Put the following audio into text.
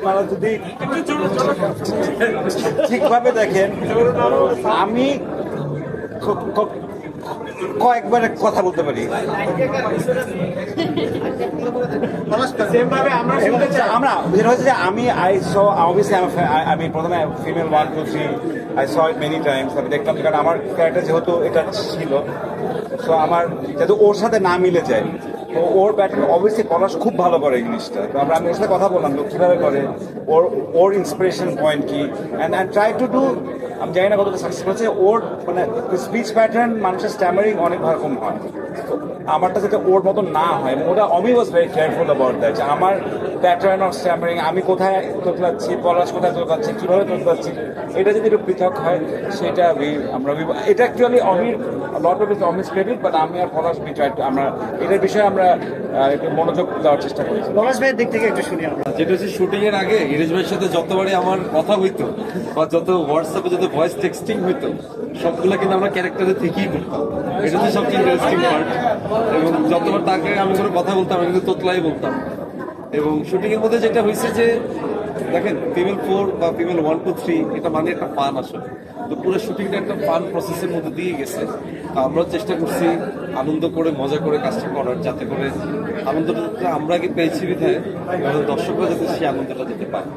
আপনারা যদি ঠিকভাবে দেখেন, আমি কয়েকবার কথা বলতে পারি। আমরা যেটা হচ্ছে যে আমি আমি প্রথমে female 1 2 3 I saw it many Times. আমি দেখতাম কারণ আমার ক্যারেক্টার যেহেতু এটা ছিল, সো আমার যাতে ওর সাথে না মিলে যায়, তো ওর ব্যাটার অবভিয়াসলি পলাশ খুব ভালো করে এই জিনিসটা। তো আমি ওর সাথে কথা বললাম তো কীভাবে করে, ওর ইন্সপিরেশন পয়েন্ট কি, অ্যান্ড ট্রাই টু ডু। আমি জানি না কতটা সাকসেস হচ্ছে। ওর মানে স্পিচ প্যাটার্ন, মানুষের স্ট্যামারিং অনেক রকম হয়, তো আমারটা যাতে ওর মতন না হয়, ওটা Omi was very careful about that, যে আমার প্যাটার্ন অফ স্ট্যামারিং, আমি কোথায় তোতলাচ্ছি, পলাশ কোথায় তোতলাচ্ছি, কীভাবে তোতলাচ্ছি, এটা যদি একটু পৃথক হয়, সেটা আমরা এটা অ্যাকচুয়ালি অমির lot of is Omi's credit, but আমি আর পলাশ আমরা এটার বিষয়ে আমরা একটু মনোযোগ দেওয়ার চেষ্টা করি। পলাশ ভাইয়ের দিক থেকে একটু শুনি আমরা। যেটা হচ্ছে শুটিং এর আগে ইরেজ ভাইয়ের সাথে যতবারই আমার কথা হইতো বা যত হোয়াটসঅ্যাপে যত ভয়েস টেক্সটিং হইতো, সবগুলো কিন্তু আমরা ক্যারেক্টারে থেকেই করতাম। এটা হচ্ছে সবচেয়ে ইন্টারেস্টিং পার্ট। এবং যতবার তাকে আমি কোনো কথা বলতাম, আমি কিন্তু তোতলাই বলতাম। এবং শুটিং এর মধ্যে যেটা হয়েছে যে দেখেন, ফিমেল 4 বা ফিমেল 1 2 3 এটা মানে একটা ফান আসলে। তো পুরো শুটিংটা একটা ফান প্রসেসের মধ্যে দিয়ে গেছে। তো আমরাও চেষ্টা করছি আনন্দ করে মজা করে কাজটা করার, যাতে করে আনন্দটা আমরা আগে পেয়েছি বিধায় দর্শকরা যাতে সেই আনন্দটা যেতে পারে।